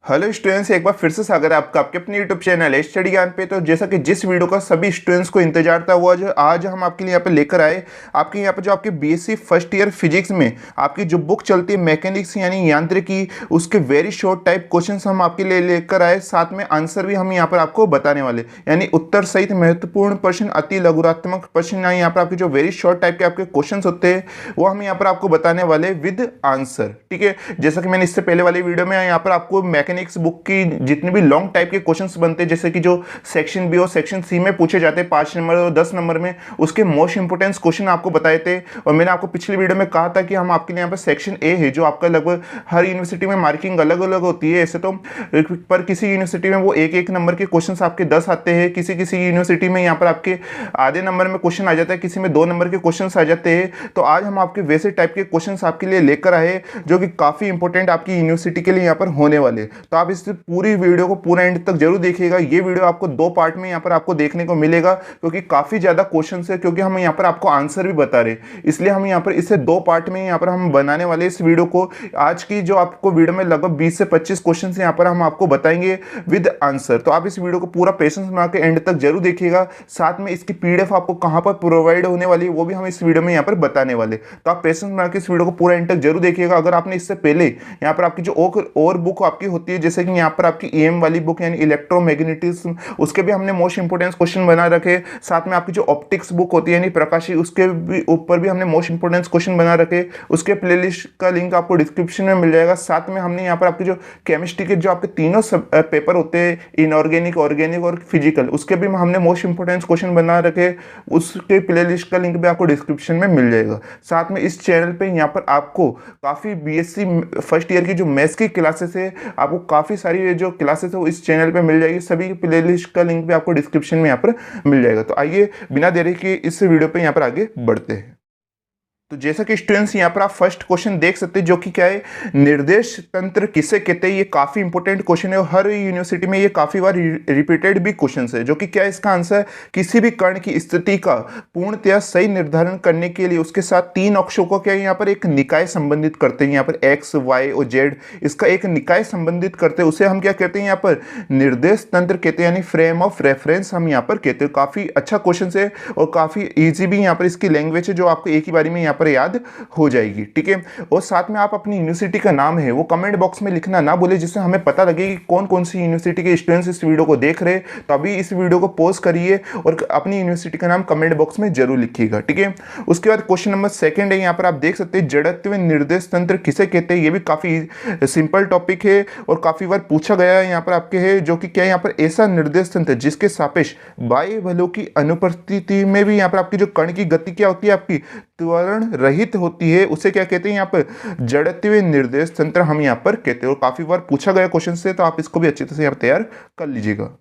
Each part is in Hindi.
हेलो स्टूडेंट्स, एक बार फिर से स्वागत है आपका आपके अपने यूट्यूब चैनल है स्टडी ज्ञान पे। तो जैसा कि जिस वीडियो का सभी स्टूडेंट्स को इंतजार था वो आज हम आपके लिए यहाँ पे लेकर आए। आपके यहाँ पे जो आपके बीएससी फर्स्ट ईयर फिजिक्स में आपकी जो बुक चलती है मैकेनिक्स यानी यांत्रिकी, उसके वेरी शॉर्ट टाइप क्वेश्चंस हम आपके लिए लेकर आए। साथ में आंसर भी हम यहाँ पर आपको बताने वाले, यानी उत्तर सहित महत्वपूर्ण प्रश्न, अति लघुरात्मक प्रश्न, यहाँ पर आपके जो वेरी शॉर्ट टाइप के आपके क्वेश्चन होते हैं वो हम यहाँ पर आपको बताने वाले विद आंसर। ठीक है, जैसा कि मैंने इससे पहले वाली वीडियो में यहाँ पर आपको मैकेनिक्स बुक की जितने भी लॉन्ग टाइप के क्वेश्चंस बनते हैं, जैसे कि जो सेक्शन बी और सेक्शन सी में पूछे जाते हैं 5 नंबर और 10 नंबर में, उसके मोस्ट इंपोर्टेंस क्वेश्चन आपको बताए थे। और मैंने आपको पिछली वीडियो में कहा था कि हम आपके लिए यहाँ पर सेक्शन ए है, जो आपका लगभग हर यूनिवर्सिटी में मार्किंग अलग अलग होती है ऐसे तो, पर किसी यूनिवर्सिटी में वो एक नंबर के क्वेश्चन आपके 10 आते हैं, किसी किसी यूनिवर्सिटी में यहाँ पर आपके आधे नंबर में क्वेश्चन आ जाता है, किसी में 2 नंबर के क्वेश्चन आ जाते हैं। तो आज हम आपके वैसे टाइप के क्वेश्चन आपके लिए लेकर आए जो कि काफी इंपॉर्टेंट आपकी यूनिवर्सिटी के लिए यहाँ पर होने वाले। तो आप इस पूरी वीडियो को पूरा एंड तक जरूर देखिएगा। ये वीडियो आपको 2 पार्ट में यहाँ पर आपको देखने को मिलेगा, क्योंकि काफी ज्यादा क्वेश्चन है, क्योंकि हम यहाँ पर आपको आंसर भी बता रहे, इसलिए हम यहाँ पर इसे 2 पार्ट में यहाँ पर हम बनाने वाले इस वीडियो को। आज की जो आपको वीडियो में लगभग 20 से 25 क्वेश्चन यहाँ पर हम आपको बताएंगे विद आंसर। तो आप इस वीडियो को पूरा पेशेंस में आके एंड तक जरूर देखिएगा। साथ में इसकी पीडीएफ आपको कहां पर प्रोवाइड होने वाली है वो भी हम इस वीडियो में यहाँ पर बताने वाले। तो आप पेशेंस में आके इस वीडियो को पूरा एंड तक जरूर देखिएगा। अगर आपने इससे पहले यहाँ पर आपकी जो और बुक आपकी होती है, जैसे कि यहाँ पर आपकी ईएम वाली बुक यानी इलेक्ट्रोमैग्नेटिज्म, उसके भी हमने मोस्ट इंपोर्टेंस क्वेश्चन बना रखे। साथ में आपकी जो ऑप्टिक्स बुक होती है यानी प्रकाशी, उसके भी ऊपर भी हमने मोस्ट इंपोर्टेंस क्वेश्चन बना रखे। उसके प्लेलिस्ट का लिंक आपको डिस्क्रिप्शन में मिल जाएगा। साथ में हमने यहाँ पर आपकी जो केमिस्ट्री के जो आपके तीनों पेपर होते हैं, इनऑर्गेनिक, ऑर्गेनिक और फिजिकल, उसके भी हमने मोस्ट इंपोर्टेंस क्वेश्चन बना रखे। उसके प्लेलिस्ट का लिंक भी आपको डिस्क्रिप्शन में मिल जाएगा। साथ में इस चैनल पे यहाँ पर आपको काफ़ी बीएससी फर्स्ट ईयर की जो मैथ्स की क्लासेस है, आपको काफ़ी सारी जो क्लासेस है वो इस चैनल पे मिल जाएगी। सभी प्लेलिस्ट का लिंक भी आपको डिस्क्रिप्शन में यहाँ पर मिल जाएगा। तो आइए बिना देरी के इस वीडियो पे यहाँ पर आगे बढ़ते हैं। तो जैसा कि स्टूडेंट्स यहाँ पर आप फर्स्ट क्वेश्चन देख सकते हैं, जो कि क्या है, निर्देश तंत्र किसे कहते हैं। ये काफी इंपॉर्टेंट क्वेश्चन है और हर यूनिवर्सिटी में ये काफी बार रिपीटेड भी क्वेश्चन है। जो कि क्या है, इसका आंसर किसी भी कण की स्थिति का पूर्णतया सही निर्धारण करने के लिए उसके साथ 3 अक्षों को क्या है यहाँ पर एक निकाय संबंधित करते हैं। यहाँ पर एक्स, वाई और जेड, इसका एक निकाय संबंधित करते हैं, उसे हम क्या कहते हैं यहाँ पर निर्देश तंत्र कहते हैं, यानी फ्रेम ऑफ रेफरेंस हम यहाँ पर कहते हैं। काफी अच्छा क्वेश्चन है और काफी ईजी भी यहाँ पर इसकी लैंग्वेज है, जो आपको एक ही बारी में पर याद हो जाएगी। ठीक है, और साथ में आप अपनी यूनिवर्सिटी का नाम है वो कमेंट बॉक्स में लिखना ना भूले, जिससे हमें पता लगे कि कौन कौन सी यूनिवर्सिटी के स्टूडेंट्स इस वीडियो को देख रहे हैं। तो अभी इस वीडियो को पॉज करिए और अपनी यूनिवर्सिटी का नाम कमेंट बॉक्स में जरूर लिखिएगा। ठीक है, उसके बाद क्वेश्चन नंबर 2 है, यहाँ पर आप देख सकते हैं जड़त्व निर्देश तंत्र किसे कहते हैं। ये भी काफी सिंपल टॉपिक है और काफी बार पूछा गया है यहाँ पर आपके है, जो कि क्या है यहाँ पर ऐसा निर्देश तंत्र जिसके सापेक्ष बाह्य बलों की अनुपस्थिति में भी यहाँ पर आपकी जो कण की गति क्या होती है, आपकी त्वरण रहित होती है, उसे क्या कहते हैं यहाँ पर जड़त्व निर्देश तंत्र हम यहाँ पर कहते हैं। और काफी बार पूछा गया क्वेश्चन से, तो आप इसको भी अच्छी तरह से यहाँ पर तैयार कर लीजिएगा।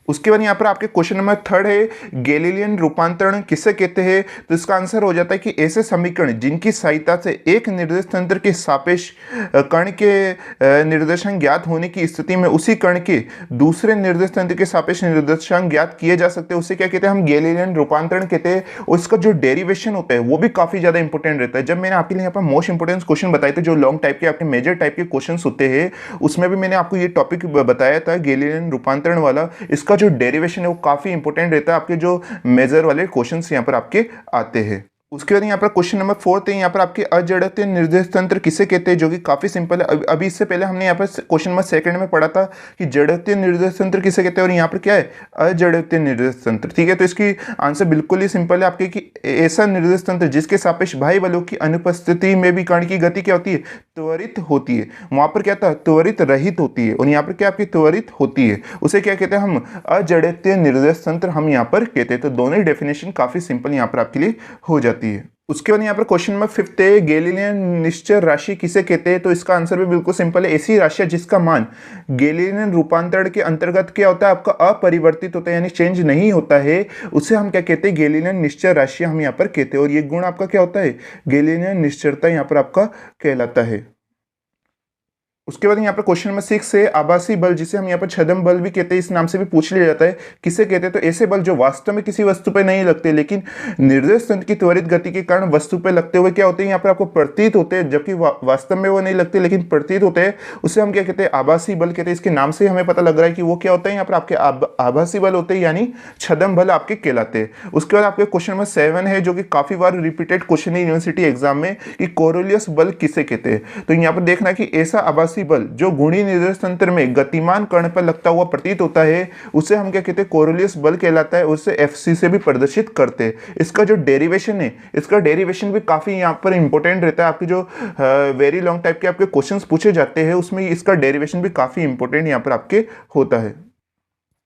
उसके बाद यहाँ पर आपके क्वेश्चन नंबर 3 है, गैलीलियन रूपांतरण किसे कहते हैं। तो इसका आंसर हो जाता है कि ऐसे समीकरण जिनकी सहायता से एक निर्देश तंत्र के सापेक्ष कण के निर्देशांक ज्ञात होने की स्थिति में उसी कण के दूसरे निर्देश तंत्र के सापेक्ष निर्देशांक ज्ञात किए जा सकते हैं, उसे क्या कहते हैं, हम गैलीलियन रूपांतरण कहते हैं। और इसका जो डेरिवेशन होता है वो भी काफी ज्यादा इंपॉर्टेंट रहता है। जब मैंने आपके लिए यहाँ पर मोस्ट इंपोर्टेंट क्वेश्चन बताए थे, जो लॉन्ग टाइप के आपके मेजर टाइप के क्वेश्चन होते हैं, उसमें भी मैंने आपको ये टॉपिक बताया था गैलीलियन रूपांतरण वाला। इसका जो डेरिवेशन है वो काफी इंपॉर्टेंट रहता है, आपके जो मेजर वाले क्वेश्चंस यहाँ पर आपके आते हैं। उसके बाद यहाँ पर क्वेश्चन नंबर 4 है, यहाँ पर आपके अजड़त्व निर्देश तंत्र किसे कहते हैं, जो कि काफी सिंपल है। अभी इससे पहले हमने यहाँ पर क्वेश्चन नंबर 2 में पढ़ा था कि जड़त्व निर्देश तंत्र किसे कहते हैं, और यहाँ पर क्या है, अजड़त्व निर्देश तंत्र। ठीक है, तो इसकी आंसर बिल्कुल ही सिंपल है आपके, कि ऐसा निर्देश तंत्र जिसके सापेक्ष बाह्य बलों की अनुपस्थिति में भी कण की गति क्या होती है, त्वरित होती है। वहां पर क्या था, त्वरित रहित होती है, और यहाँ पर क्या आपकी त्वरित होती है, उसे क्या कहते हैं, हम अजड़त्व निर्देश तंत्र हम यहाँ पर कहते हैं। तो दोनों ही डेफिनेशन काफी सिंपल यहाँ पर आपके लिए हो जाती है। उसके बाद यहाँ पर क्वेश्चन नंबर 5 है, गैलीलियन निश्चर राशि किसे कहते हैं। तो इसका आंसर भी बिल्कुल सिंपल है, ऐसी राशि जिसका मान गैलीलियन रूपांतरण के अंतर्गत क्या होता है, आपका अपरिवर्तित होता है, यानी चेंज नहीं होता है, उसे हम क्या कहते हैं, गैलीलियन निश्चर राशि हम यहाँ पर कहते हैं। और ये गुण आपका क्या होता है, गैलीलियन निश्चरता यहाँ पर आपका कहलाता है। उसके बाद यहाँ पर क्वेश्चन नंबर 6 है आभासी बल, जिसे हम यहाँ पर छद्म बल भी कहते हैं, इस नाम से भी पूछ लिया जाता है। किसे कहते हैं? तो ऐसे बल जो वास्तव में किसी वस्तु पर नहीं लगते, लेकिन निर्देश तंत्र की त्वरित गति के कारण वस्तु पर लगते हुए क्या होते हैं, यहाँ पर आपको प्रतीत होते हैं, जबकि वास्तव में वो नहीं लगते लेकिन प्रतीत होते हैं। उसे हम क्या कहते हैं? आभासी बल कहते हैं। इसके नाम से हमें पता लग रहा है कि वो क्या होता है, यहाँ पर आपके आभासी बल होते हैं, यानी छद्म बल आपके कहलाते हैं। उसके बाद आपके क्वेश्चन नंबर 7 है, जो कि काफी बार रिपीटेड क्वेश्चन है यूनिवर्सिटी एग्जाम में, कि कोरोलियस बल किसे कहते हैं। तो यहाँ पर देखना कि ऐसा आभासी बल जो गुणी निर्देश तंत्र में गतिमान कण पर लगता हुआ प्रतीत होता है, उसे हम क्या कहते हैं? कोरोलियस बल कहलाता है। उसे एफसी से भी प्रदर्शित करते हैं। इसका जो डेरिवेशन है, इसका डेरिवेशन भी काफी यहाँ पर इंपॉर्टेंट रहता है। आपके जो वेरी लॉन्ग टाइप के आपके क्वेश्चंस पूछे जाते हैं, उसमें इसका डेरिवेशन भी काफी इंपॉर्टेंट यहाँ पर आपके होता है।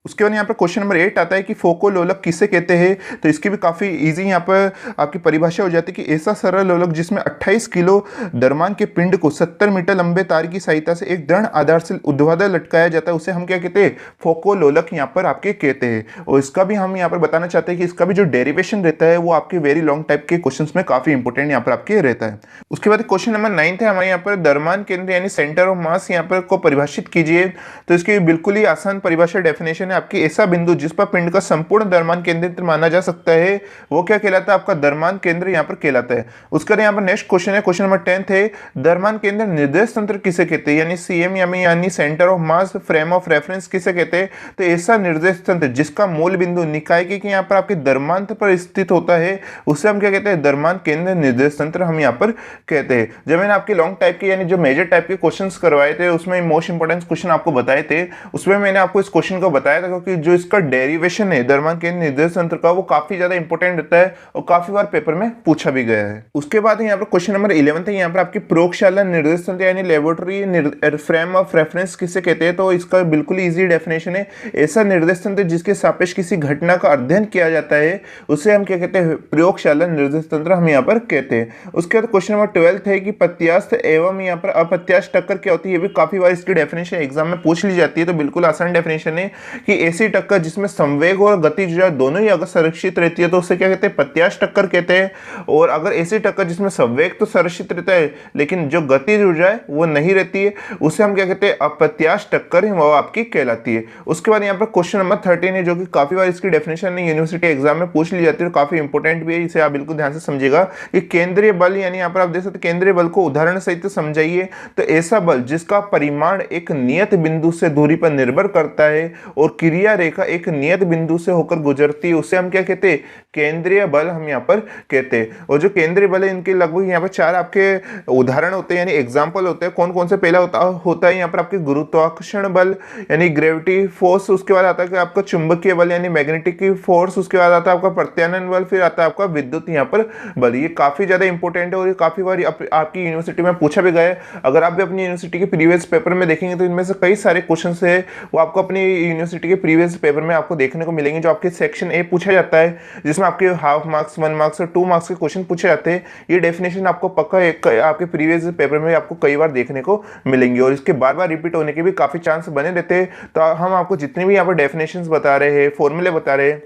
उसके बाद यहाँ पर क्वेश्चन नंबर 8 आता है कि फोको लोलक किसे कहते हैं। तो इसकी भी काफ़ी इजी यहाँ पर आपकी परिभाषा हो जाती है कि ऐसा सरल लोलक जिसमें 28 किलो द्रव्यमान के पिंड को 70 मीटर लंबे तार की सहायता से एक दृढ़ आधार से ऊर्ध्वाधर लटकाया जाता है, उसे हम क्या कहते हैं? फोको लोलक यहाँ पर आपके कहते हैं। और इसका भी हम यहाँ पर बताना चाहते हैं कि इसका भी जो डेरिवेशन रहता है वो आपके वेरी लॉन्ग टाइप के क्वेश्चन में काफ़ी इंपॉर्टेंट यहाँ पर आपके रहता है। उसके बाद क्वेश्चन नंबर 9 है हमारे यहाँ पर द्रव्यमान केंद्र यानी सेंटर ऑफ मास यहाँ पर को परिभाषित कीजिए। तो इसकी बिल्कुल ही आसान परिभाषा डेफिनेशन आपकी ऐसा बिंदु जिस पर पिंड का संपूर्ण द्रव्यमान केंद्रित माना जा सकता है, वो क्या कहलाता है? आपका द्रव्यमान केंद्र यहाँ पर कहलाता है। उसका यहाँ पर नेक्स्ट क्वेश्चन है, क्वेश्चन नंबर 10 है द्रव्यमान केंद्र निर्देश तंत्र किसे कहते हैं, यानी सीएम यानी centre of mass frame of reference किसे कहते हैं। तो ऐसा निर्देश तंत्र जिसका मूल बिंदु निकाय के यहाँ पर आपके द्रव्यमान पर स्थित होता है, उसे हम क्या कहते हैं? द्रव्यमान केंद्र निर्देश तंत्र हम यहाँ पर कहते हैं। जब मैंने आपके लॉन्ग टाइप के यानी जो मेजर टाइप के क्वेश्चंस करवाए थे, उसमें मोस्ट इंपोर्टेंट क्वेश्चन आपको बताए थे, उसमें मैंने आपको इस क्वेश्चन को बताया था, क्योंकि जो इसका डेरिवेशन है द्रव्यमान केंद्र निर्देश तंत्र का, वो काफी ज्यादा इंपॉर्टेंट रहता है और काफी बार पेपर में पूछा भी गया है। उसके बाद यहाँ पर क्वेश्चन नंबर 11 है, यहाँ पर आपकी प्रयोगशाला निर्देश तंत्र यानी लेबोरेटरी फ्रेम ऑफ रेफरेंस किसे कहते हैं। तो इसका बिल्कुल इजी डेफिनेशन है, ऐसा निर्देश तंत्र जिसके सापेक्ष किसी घटना का अध्ययन किया जाता है, उसे हम क्या कहते हैं? प्रयोगशाला निर्देश तंत्र हम यहाँ पर कहते हैं। उसके बाद क्वेश्चन नंबर 12 है कि प्रत्यास्थ एवं यहाँ पर अप्रत्यास्थ टक्कर क्या होती है। ये भी काफी बार इसकी डेफिनेशन एग्जाम में पूछ ली जाती है। तो बिल्कुल आसान डेफिनेशन है कि ऐसी टक्कर जिसमें संवेग और गति जो है दोनों ही अगर संरक्षित रहती है, तो उसे क्या कहते हैं? प्रत्यास्थ टक्कर कहते हैं। और अगर ऐसी टक्कर जिसमें संवेग तो संरक्षित रहता है लेकिन जो गति ऊर्जा है वो नहीं रहती है, उसे हम क्या कहते हैं? अप्रत्यास्थ टक्कर ही वो आपकी कहलाती है। उसके बाद यहाँ पर क्वेश्चन नंबर 13 है, जो कि काफी बार इसकी डेफिनेशन यूनिवर्सिटी एग्जाम में पूछ ली जाती है, काफी इंपॉर्टेंट भी है, इसे आप बिल्कुल ध्यान से समझिएगा। कि केंद्रीय बल यानी यहाँ पर आप देख सकते हैं केंद्रीय बल को उदाहरण सहित समझाइए। तो ऐसा बल जिसका परिमाण एक नियत बिंदु से दूरी पर निर्भर करता है और क्रिया रेखा एक नियत बिंदु से होकर गुजरती है, उसे हम क्या कहते हैं? केंद्रीय बल हम यहाँ पर कहते हैं। और जो केंद्रीय बल है, इनके लगभग यहाँ पर 4 आपके उदाहरण होते हैं यानी एग्जाम्पल होते हैं। कौन कौन से? पहला होता है यहाँ पर आपके गुरुत्वाकर्षण बल यानी ग्रेविटी फोर्स। उसके बाद आता है आपका चुंबकीय बल यानी मैग्नेटिक फोर्स। उसके बाद आता है आपका प्रत्यानयन बल। फिर आता है आपका विद्युत यहाँ पर बल। ये काफी ज्यादा इंपॉर्टेंट है और ये काफी बार आपकी यूनिवर्सिटी में पूछा भी गया है। अगर आप भी अपनी यूनिवर्सिटी के प्रीवियस पेपर में देखेंगे तो इनमें से कई सारे क्वेश्चन है वो आपको अपनी यूनिवर्सिटी के प्रीवियस पेपर में आपको देखने को मिलेंगे। जो आपके सेक्शन ए पूछा जाता है, जिसमें आपके हाफ मार्क्स, 1 मार्क्स और 2 मार्क्स के क्वेश्चन पूछे जाते हैं, ये डेफिनेशन आपको पक्का आपके प्रीवियस पेपर में आपको कई बार देखने को मिलेंगे और इसके बार बार रिपीट होने के भी काफी चांस बने रहते हैं। तो हम आपको जितने भी यहाँ पर डेफिनेशंस बता रहे हैं, फॉर्मूले बता रहे हैं,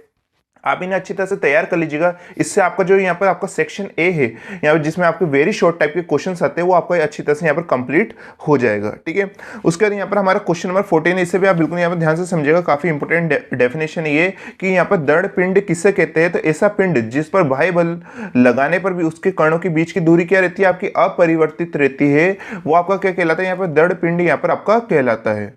आप इन्हें अच्छी तरह से तैयार कर लीजिएगा। इससे आपका जो यहाँ पर आपका सेक्शन ए है, यहाँ पर जिसमें आपके वेरी शॉर्ट टाइप के क्वेश्चंस आते हैं, वो आपका अच्छी तरह से यहाँ पर कंप्लीट हो जाएगा। ठीक है। उसके बाद यहाँ पर हमारा क्वेश्चन नंबर 14 है, इसे भी आप बिल्कुल यहाँ पर ध्यान से समझिएगा। काफी इंपॉर्टेंट डेफिनेशन ये कि यहाँ पर दृढ़ पिंड किसे कहते हैं। तो ऐसा पिंड जिस पर बाह्य बल लगाने पर भी उसके कणों के बीच की दूरी क्या रहती है? आपकी अपरिवर्तित रहती है। वो आपका क्या कहलाता है? यहाँ पर दृढ़ पिंड यहाँ पर आपका कहलाता है।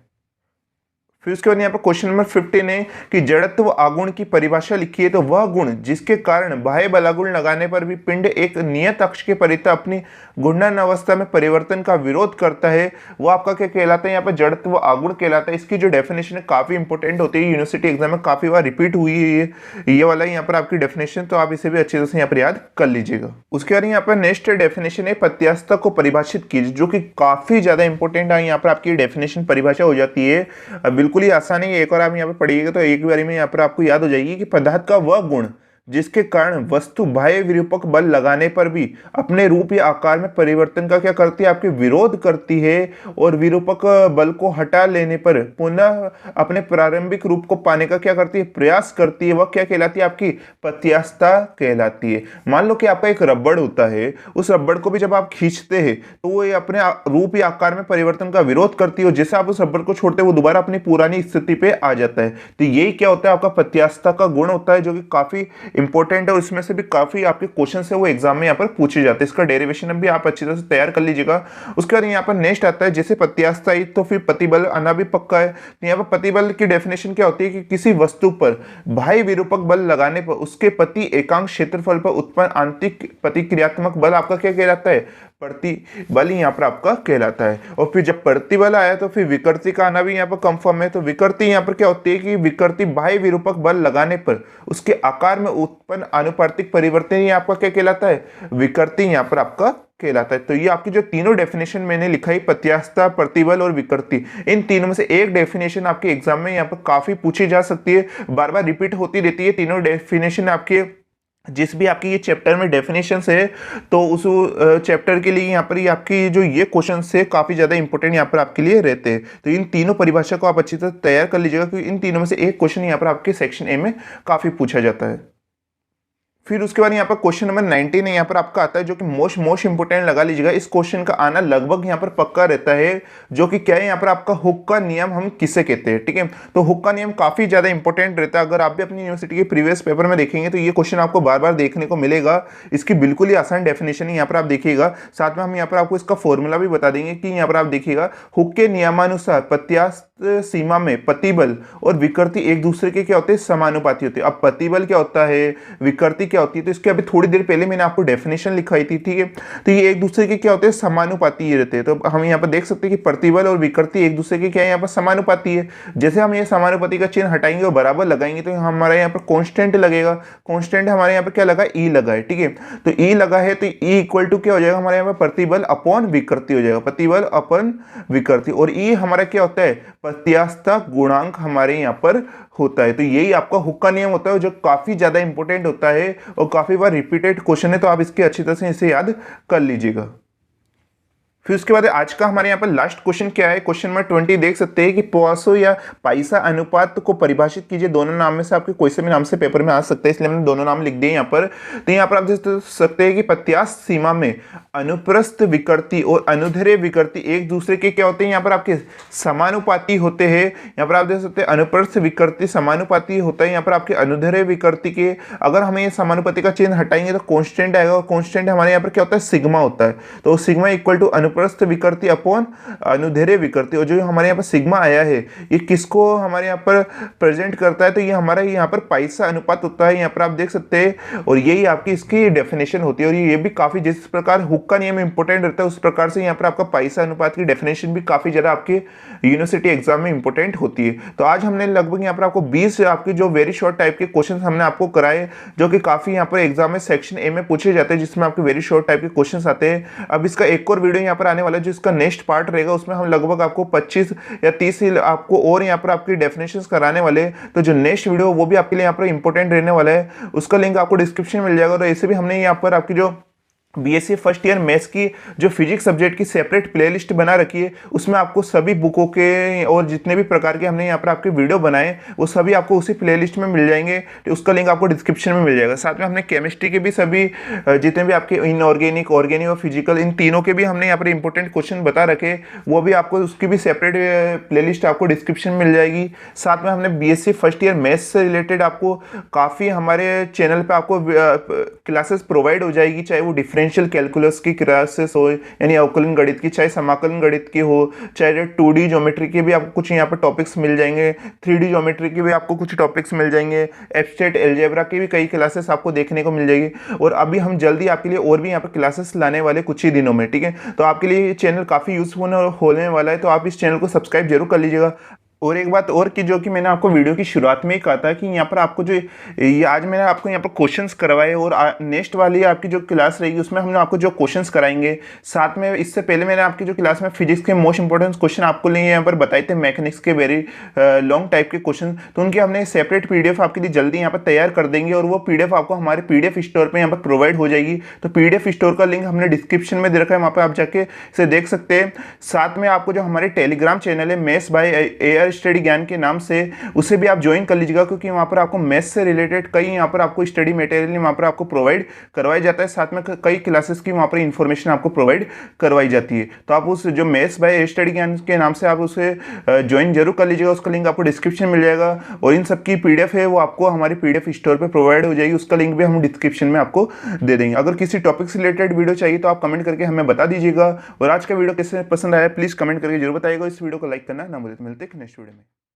फिर उसके बाद यहाँ पर क्वेश्चन नंबर 15 है कि जड़त्व आगुण की परिभाषा लिखिए। तो वह गुण जिसके कारण बाह्य बलागुण लगाने पर भी पिंड एक नियत अक्ष के परितः अपनी घूर्णन अवस्था में परिवर्तन का विरोध करता है, वो आपका क्या कहलाता है? यहाँ पर जड़त्व आगुण कहलाता है। इसकी जो डेफिनेशन है काफी इंपॉर्टेंट होती है, यूनिवर्सिटी एग्जाम में काफी बार रिपीट हुई है ये वाला यहाँ पर आपकी डेफिनेशन। तो आप इसे भी अच्छे से यहाँ पर याद कर लीजिएगा। उसके बाद यहाँ पर नेक्स्ट डेफिनेशन है प्रत्यास्थता को परिभाषित कीजिए, जो कि काफी ज्यादा इंपॉर्टेंट है। यहाँ पर आपकी डेफिनेशन परिभाषा हो जाती है, बिल्कुल ही आसान है। एक और आप यहाँ पर पढ़िएगा तो एक बारी में यहाँ पर आपको याद हो जाएगी कि पदार्थ का वह गुण जिसके कारण वस्तु बाह्य विरूपक बल लगाने पर भी अपने रूप या आकार में परिवर्तन का क्या करती है, आपके विरोध करती है, और विरूपक बल को हटा लेने पर पुनः अपने प्रारंभिक रूप को पाने का क्या करती है, प्रयास करती है। वह क्या कहलाती है, आपकी प्रत्यास्थता कहलाती है। मान लो कि आपका एक रबड़ होता है, उस रबड़ को भी जब आप खींचते हैं तो वो अपने रूप या आकार में परिवर्तन का विरोध करती है, और जैसे आप उस रबड़ को छोड़ते हैं वो दोबारा अपनी पुरानी स्थिति पे आ जाता है। तो यही क्या होता है, आपका प्रत्यास्थता का गुण होता है, जो कि काफी इंपॉर्टेंट है, और इसमें से भी काफी आपके क्वेश्चन है वो एग्जाम में यहाँ पर पूछे जाते हैं। इसका डेरिवेशन भी आप अच्छी तरह से तैयार कर लीजिएगा। उसके बाद यहाँ पर नेक्स्ट आता है, जैसे प्रत्यास्थता आई तो फिर प्रतिबल आना भी पक्का है। तो यहाँ पर प्रतिबल की डेफिनेशन क्या होती है कि किसी वस्तु पर बाह्य विरूपक बल लगाने पर उसके प्रति एकांक क्षेत्रफल पर उत्पन्न आंतरिक प्रतिक्रियात्मक बल आपका क्या कहलाता है, प्रतिबल यहाँ पर आपका कहलाता है। और फिर जब प्रतिबल आया तो फिर विकृति का आना भी यहाँ पर कंफर्म है। तो विकृति यहाँ पर क्या होती है कि विकृति बाह्य विरूपक बल लगाने पर उसके आकार में उत्पन्न आनुपातिक परिवर्तन ही आपका क्या कहलाता है, विकृति यहाँ पर आपका कहलाता है। तो ये आपकी जो तीनों डेफिनेशन मैंने लिखा है, प्रत्यास्थता, प्रतिबल और विकृति, इन तीनों में से एक डेफिनेशन आपके एग्जाम में यहाँ पर काफी पूछी जा सकती है, बार बार रिपीट होती रहती है। तीनों डेफिनेशन आपके जिस भी आपकी ये चैप्टर में डेफिनेशंस है तो उस चैप्टर के लिए यहाँ पर ये आपकी जो ये क्वेश्चन है काफ़ी ज़्यादा इंपॉर्टेंट यहाँ पर आपके लिए रहते हैं। तो इन तीनों परिभाषा को आप अच्छी तरह तैयार कर लीजिएगा, क्योंकि इन तीनों में से एक क्वेश्चन यहाँ पर आपके सेक्शन ए में काफ़ी पूछा जाता है। फिर उसके बाद यहाँ पर क्वेश्चन नंबर 19 यहाँ पर आपका आता है, जो कि मोस्ट इंपोर्टेंट लगा लीजिएगा। इस क्वेश्चन का आना लगभग यहाँ पर पक्का रहता है, जो कि क्या है, यहाँ पर आपका हुक का नियम हम किसे कहते हैं। ठीक है, तो हुक का नियम काफी ज्यादा इंपॉर्टेंट रहता है। अगर आप भी अपनी यूनिवर्सिटी के प्रीवियस पेपर में देखेंगे तो ये क्वेश्चन आपको बार बार देखने को मिलेगा। इसकी बिल्कुल ही आसान डेफिनेशन यहाँ पर आप देखिएगा, साथ में हम यहाँ पर आपको इसका फॉर्मूला भी बता देंगे कि यहाँ पर आप देखिएगा, हुक के नियमानुसार प्रत्यास्थ सीमा में प्रतिबल और विकृति एक दूसरे के क्या होते हैं, समानुपाती होते हैं। अब प्रतिबल क्या होता है, विकृति क्या होती है, तो इसके अभी थोड़ी देर पहले मैंने आपको डेफिनेशन लिखाई थी। ठीक है, तो ये एक दूसरे के क्या होते हैं, समानुपाती रहते हैं। तो हम यहाँ पर देख सकते हैं कि प्रतिबल और विकृति एक दूसरे के क्या है, यहाँ पर समानुपाती है। जैसे हम ये समानुपाती का चिन्ह हटाएंगे और बराबर लगाएंगे तो हमारा यहाँ पर कॉन्स्टेंट लगेगा। कॉन्स्टेंट हमारे यहाँ पर क्या लगा, ई लगा है। ठीक है, तो ई लगा है तो ई इक्वल टू क्या हो जाएगा, हमारे यहाँ पर प्रतिबल अपॉन विकृति हो जाएगा, प्रतिबल अपॉन विकृति। और ई हमारा क्या होता है, प्रत्यास्थता गुणांक हमारे यहाँ पर होता है। तो यही आपका हुक का नियम होता है, जो काफी ज्यादा इंपॉर्टेंट होता है और काफी बार रिपीटेड क्वेश्चन है, तो आप इसकी अच्छी तरह से इसे याद कर लीजिएगा। फिर उसके बाद आज का हमारे यहाँ पर लास्ट क्वेश्चन क्या है, क्वेश्चन नंबर 20 देख सकते हैं कि पोआसो या पाइसा अनुपात को परिभाषित कीजिए। दोनों नाम में से आपके कोई से भी नाम से पेपर में आ सकता है, इसलिए मैंने दोनों नाम लिख दिए यहाँ पर। तो यहाँ पर आप देख सकते हैं कि प्रत्यास्थ सीमा में अनुप्रस्थ विकृति और अनुदैर्ध्य विकृति एक दूसरे के क्या होते हैं, यहाँ पर आपके समानुपाती होते हैं। यहाँ पर आप देख सकते हैं अनुप्रस्थ विकृति समानुपाती होता है, यहाँ पर आपके अनुदैर्ध्य विकृति के अगर हमें ये समानुपाती का चिन्ह हटाएंगे तो कॉन्स्टेंट आएगा, और कॉन्स्टेंट हमारे यहाँ पर क्या होता है, सिग्मा होता है। तो सिग्मा इक्वल टू अनुप्रस्थ विकृति अपॉन अनुदैर्ध्य विकृति। और जो हमारे यहाँ पर सिग्मा आया है ये किसको हमारे यहाँ पर प्रेजेंट करता है, तो ये हमारा यहाँ पर पाइसा अनुपात होता है, यहाँ पर आप देख सकते हैं। और यही आपकी इसकी डेफिनेशन होती है। और ये भी काफी, जिस प्रकार हुक का नियम इंपोर्टेंट रहता है उस प्रकार से यहाँ पर आपका पाइसा अनुपात की डेफिनेशन भी काफी ज्यादा आपके यूनिवर्सिटी एग्जाम में इंपोर्टेंट होती है। तो आज हमने लगभग यहाँ पर आपको 20 आपके जो वेरी शॉर्ट टाइप के क्वेश्चन हमने आपको कराए, जो कि काफी यहाँ पर एग्जाम में सेक्शन ए में पूछे जाते हैं, जिसमें आपके वेरी शॉर्ट टाइप के क्वेश्चन आते हैं। अब इसका एक और वीडियो यहाँ पर आने वाला है, जो इसका नेक्स्ट पार्ट रहेगा, उसमें हम लगभग आपको 25 या 30 आपको और यहाँ पर आपकी डेफिनेशंस कराने वाले हैं। तो जो नेक्स्ट वीडियो वो भी आपके लिए यहाँ पर इंपॉर्टेंट रहने वाला है, उसका लिंक आपको डिस्क्रिप्शन में मिल जाएगा। और ऐसे भी हमने यहाँ पर आपकी जो बीएससी फर्स्ट ईयर मैथ्स की जो फिजिक्स सब्जेक्ट की सेपरेट प्लेलिस्ट बना रखी है, उसमें आपको सभी बुकों के और जितने भी प्रकार के हमने यहाँ पर आपके वीडियो बनाए वो सभी आपको उसी प्लेलिस्ट में मिल जाएंगे। तो उसका लिंक आपको डिस्क्रिप्शन में मिल जाएगा। साथ में हमने केमिस्ट्री के भी सभी जितने भी आपके इनऑर्गेनिक, ऑर्गेनिक और फिजिकल, इन तीनों के भी हमने यहाँ पर इंपॉर्टेंट क्वेश्चन बता रखे, वो भी आपको उसकी भी सेपरेट प्लेलिस्ट आपको डिस्क्रिप्शन में मिल जाएगी। साथ में हमने बीएससी फर्स्ट ईयर मैथ्स से रिलेटेड आपको काफ़ी हमारे चैनल पर आपको क्लासेस प्रोवाइड हो जाएगी, चाहे वो डिफरेंशियल कैलकुलस की क्लासेस हो, यानी अवकलन गणित की, चाहे समाकलन गणित की हो, चाहे 2D ज्योमेट्री के भी आपको कुछ यहाँ पर टॉपिक्स मिल जाएंगे, 3D ज्योमेट्री के भी आपको कुछ टॉपिक्स मिल जाएंगे, एब्स्ट्रैक्ट अलजेब्रा की भी कई क्लासेस आपको देखने को मिल जाएगी। और अभी हम जल्दी आपके लिए और भी यहाँ पर क्लासेस लाने वाले कुछ ही दिनों में। ठीक है, तो आपके लिए ये चैनल काफ़ी यूजफुल होने वाला है, तो आप इस चैनल को सब्सक्राइब जरूर कर लीजिएगा। और एक बात और कि जो कि मैंने आपको वीडियो की शुरुआत में ही कहा था कि यहाँ पर आपको जो ये आज मैंने आपको यहाँ पर क्वेश्चंस करवाए और नेक्स्ट वाली आपकी जो क्लास रहेगी उसमें हम आपको जो क्वेश्चंस कराएंगे। साथ में इससे पहले मैंने आपकी जो क्लास में फिजिक्स के मोस्ट इंपॉर्टेंट क्वेश्चन आपको लिए यहाँ पर बताए थे, मैकेनिक्स के वेरी लॉन्ग टाइप के क्वेश्चन, तो उनकी हमने सेपरेट पीडीएफ आपके लिए जल्दी यहाँ पर तैयार कर देंगे और वो पीडीएफ आपको हमारे पीडीएफ स्टोर पर यहाँ पर प्रोवाइड हो जाएगी। तो पीडीएफ स्टोर का लिंक हमने डिस्क्रिप्शन में दे रखा है, वहाँ पर आप जाके इसे देख सकते हैं। साथ में आपको जो हमारे टेलीग्राम चैनल है मैथ्स बाय एआर स्टडी ज्ञान के नाम से, उसे भी आप ज्वाइन कर लीजिएगा, क्योंकि वहाँ पर आपको मैथ्स से रिलेटेड कई यहाँ पर आपको स्टडी मटेरियल वहाँ पर आपको प्रोवाइड करवाया जाता है। साथ में कई क्लासेस की वहाँ पर इंफॉर्मेशन आपको प्रोवाइड करवाई जाती है। तो आप उस जो मैथ्स बाय स्टडी ज्ञान के नाम से आप उसे ज्वाइन जरूर कर लीजिएगा, उसका लिंक आपको डिस्क्रिप्शन में मिल जाएगा। और इन सब की पीडीएफ है वो आपको हमारे पीडीएफ स्टोर पर प्रोवाइड हो जाएगी, उसका लिंक भी हम डिस्क्रिप्शन में आपको दे देंगे। अगर किसी टॉपिक से रिलेटेड वीडियो चाहिए तो आप कमेंट करके हमें बता दीजिएगा। और आज का वीडियो कैसे पसंद आया प्लीज कमेंट करके जरूर बताइएगा। इस वीडियो को लाइक करना ना भूलें। मिलते हैं नेक्स्ट वीडियो में।